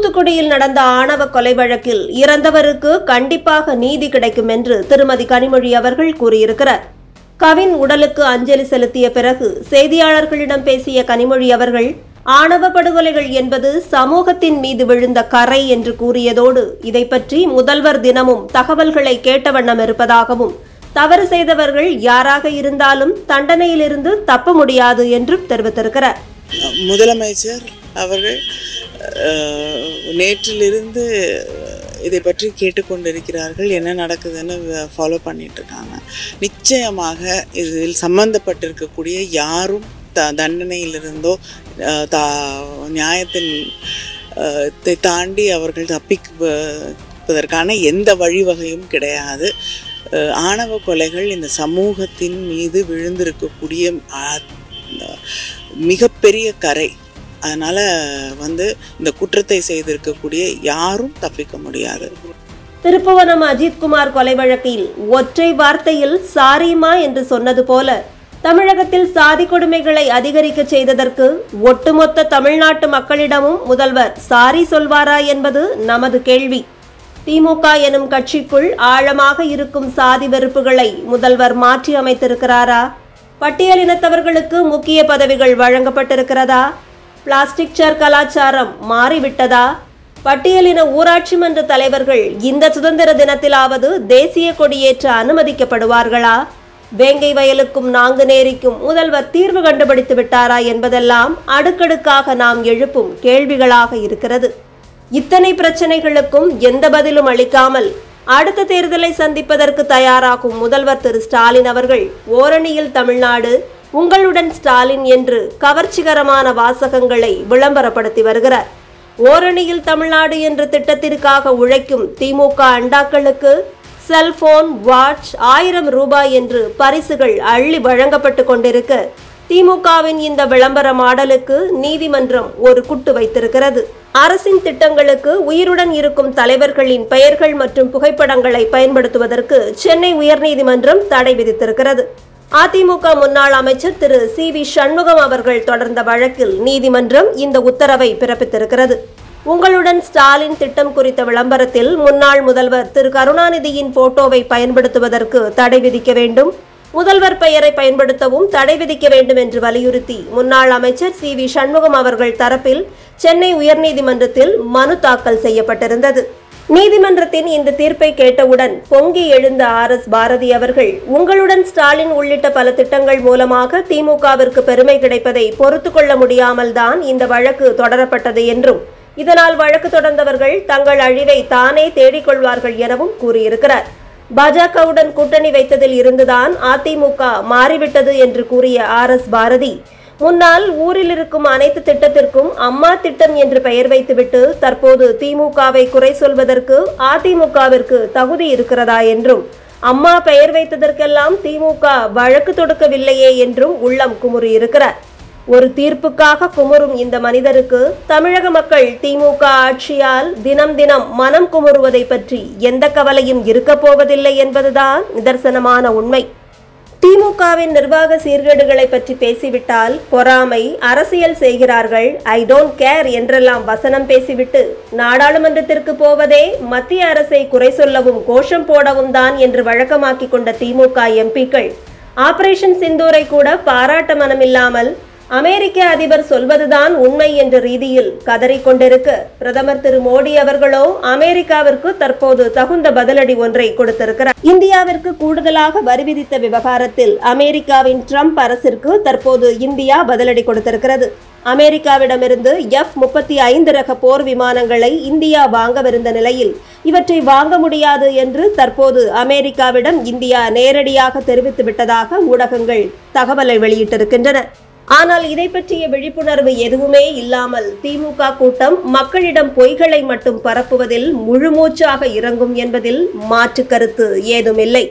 தூத்துக்குடியில் நடந்த ஆணவ கொலை வழக்கில் இறந்தவருக்கு கண்டிப்பாக நீதி கிடைக்கும் என்று திருமதி கனிமொழி அவர்கள் கூறியிருக்கிறார். கவின் உடலுக்கு அஞ்சலி செலுத்திய பிறகு செய்தியாளர்களிடம் பேசிய கனிமொழி அவர்கள் ஆணவ படுகொலைகள் என்பது சமூகத்தின் மீது விழுந்த கரை என்று கூறியதோடு இதை பற்றி முதல்வர் தினமும் தகவல்களை கேட்ட வண்ணம் இருப்பதாகவும் தவறு செய்தவர்கள் யாராக இருந்தாலும் தண்டனையிலிருந்து தப்ப முடியாது என்றும் தெரிவித்திருக்கிறார். முதலமைச்சர் அவர்கள் நேற்றிலிருந்து இதை பற்றி கேட்டுக்கொண்டிருக்கிறார்கள். என்ன நடக்குதுன்னு ஃபாலோ பண்ணிட்டு இருக்காங்க. நிச்சயமாக இதில் சம்பந்தப்பட்டிருக்கக்கூடிய யாரும் தண்டனையிலிருந்தோ நியாயத்தின் தாண்டி அவர்கள் தப்பிப்பதற்கான எந்த வழிவகையும் கிடையாது. ஆணவ கொலைகள் இந்த சமூகத்தின் மீது விழுந்திருக்கக்கூடிய மிகப்பெரிய கரை. அதனால இந்த குற்றத்தை செய்திருக்கக்கூடிய யாரும் தப்பிக்க முடியாது. திருப்புவனம் அஜித்குமார் கொலை வழக்கில் ஒற்றை வார்த்தையில் சாரிமா என்று சொன்னது போல தமிழகத்தில் சாதி கொடுமைகளை அதிகரிக்க செய்ததற்கு ஒட்டுமொத்த தமிழ்நாட்டு மக்களிடமும் முதல்வர் சாரி சொல்வாரா என்பது நமது கேள்வி. திமுக எனும் கட்சிக்குள் ஆழமாக இருக்கும் சாதி வெறுப்புகளை முதல்வர் மாற்றி அமைத்திருக்கிறாரா? பட்டியலினத்தவர்களுக்கு முக்கிய பதவிகள் வழங்கப்பட்டிருக்கிறதா? பிளாஸ்டிக் சேர் கலாச்சாரம் மாறிவிட்டதா? பட்டியலின ஊராட்சி மன்ற தலைவர்கள் இந்த சுதந்திர தினத்திலாவது தேசிய கொடியேற்ற அனுமதிக்கப்படுவார்களா? வேங்கை வயலுக்கும் நாங்குநேரிக்கும் முதல்வர் தீர்வு கண்டுபிடித்து விட்டாரா என்பதெல்லாம் அடுக்கடுக்காக நாம் எழுப்பும் கேள்விகளாக இருக்கிறது. இத்தனை பிரச்சனைகளுக்கும் எந்த பதிலும் அளிக்காமல் அடுத்த தேர்தலை சந்திப்பதற்கு தயாராகும் முதல்வர் திரு ஸ்டாலின் அவர்கள் ஓரணியில் தமிழ்நாடு, உங்களுடன் ஸ்டாலின் என்று கவர்ச்சிகரமான வாசகங்களை விளம்பரப்படுத்தி வருகிறார். ஓரணியில் தமிழ்நாடு என்ற திட்டத்திற்காக உழைக்கும் திமுக அண்டாக்களுக்கு செல்போன், வாட்ச், 1000 ரூபாய் என்று பரிசுகள் அள்ளி வழங்கப்பட்டு கொண்டிருக்க திமுகவின் இந்த விளம்பர மாடலுக்கு நீதிமன்றம் ஒரு குட்டு வைத்திருக்கிறது. அரசின் திட்டங்களுக்கு உயிருடன் இருக்கும் தலைவர்களின் பெயர்கள் மற்றும் புகைப்படங்களை பயன்படுத்துவதற்கு சென்னை உயர்நீதிமன்றம் தடை விதித்திருக்கிறது. அதிமுக முன்னாள் அமைச்சர் திரு சி.வி. சண்முகம் அவர்கள் தொடர்ந்த வழக்கில் நீதிமன்றம் இந்த உத்தரவை பிறப்பித்திருக்கிறது. உங்களுடன் ஸ்டாலின் திட்டம் குறித்த விளம்பரத்தில் முன்னாள் முதல்வர் திரு கருணாநிதியின் போட்டோவை பயன்படுத்துவதற்கு தடை விதிக்க வேண்டும், முதல்வர் பெயரை பயன்படுத்தவும் தடை விதிக்க வேண்டும் என்று வலியுறுத்தி முன்னாள் அமைச்சர் சி.வி. சண்முகம் அவர்கள் தரப்பில் சென்னை உயர்நீதிமன்றத்தில் மனு தாக்கல் செய்யப்பட்டிருந்தது. நீதிமன்றத்தின் இந்த தீர்ப்பை கேட்டவுடன் பொங்கி எழுந்த RS பாரதி அவர்கள் உங்களுடன் ஸ்டாலின் உள்ளிட்ட பல திட்டங்கள் மூலமாக திமுகவிற்கு பெருமை கிடைப்பதை பொறுத்து கொள்ள முடியாமல் தான் இந்த வழக்கு தொடரப்பட்டது என்றும் இதனால் வழக்கு தொடர்ந்தவர்கள் தங்கள் அழிவை தானே தேடிக்கொள்வார்கள் எனவும் கூறியிருக்கிறார். பாஜகவுடன் கூட்டணி வைத்ததில் இருந்துதான் அதிமுக மாறிவிட்டது என்று கூறிய RS பாரதி முன்னால் ஊரில் இருக்கும் அனைத்து திட்டத்திற்கும் அம்மா திட்டம் என்று பெயர் வைத்துவிட்டு தற்போது திமுகவை குறை சொல்வதற்கு அதிமுகவிற்கு தகுதி இருக்கிறதா என்றும் அம்மா பெயர் வைத்ததற்கெல்லாம் திமுக வழக்கு தொடுக்கவில்லையே என்றும் உள்ளம் குமுறியிருக்கிறார். ஒரு தீர்ப்புக்காக குமுறும் இந்த மனிதருக்கு தமிழக மக்கள் திமுக ஆட்சியால் தினம் தினம் மனம் குமுறுவதை பற்றி எந்த கவலையும் இருக்கப் போவதில்லை என்பதுதான் நிதர்சனமான உண்மை. திமுகவின் நிர்வாக சீர்கேடுகளை பற்றி பேசிவிட்டால் பொறாமை அரசியல் செய்கிறார்கள், ஐ டோன்ட் கேர் என்றெல்லாம் வசனம் பேசிவிட்டு நாடாளுமன்றத்திற்கு போவதே மத்திய அரசை குறை சொல்லவும் கோஷம் போடவும் தான் என்று வழக்கமாக்கி கொண்ட திமுக எம்பிக்கள் ஆபரேஷன் சிந்தூரை கூட பாராட்ட மனமில்லாமல் அமெரிக்க அதிபர் சொல்வதுதான் உண்மை என்ற ரீதியில் கதறிக்கொண்டிருக்க பிரதமர் திரு மோடி அவர்களோ அமெரிக்காவிற்கு தற்போது தகுந்த பதிலடி ஒன்றை கொடுத்திருக்கிறார். இந்தியாவிற்கு கூடுதலாக வரி விதித்த விவகாரத்தில் அமெரிக்காவின் ட்ரம்ப் அரசிற்கு தற்போது இந்தியா பதிலடி கொடுத்திருக்கிறது. அமெரிக்காவிடமிருந்து F-35 ரக போர் விமானங்களை இந்தியா வாங்கவிருந்த நிலையில் இவற்றை வாங்க முடியாது என்று தற்போது அமெரிக்காவிடம் இந்தியா நேரடியாக தெரிவித்து விட்டதாக ஊடகங்கள் தகவலை வெளியிட்டிருக்கின்றன. ஆனால் இதை பற்றிய விழிப்புணர்வு எதுவுமே இல்லாமல் திமுக கூட்டம் மக்களிடம் பொய்களை மட்டும் பரப்புவதில் முழுமூச்சாக இறங்கும் என்பதில் மாற்று கருத்து ஏதுமில்லை.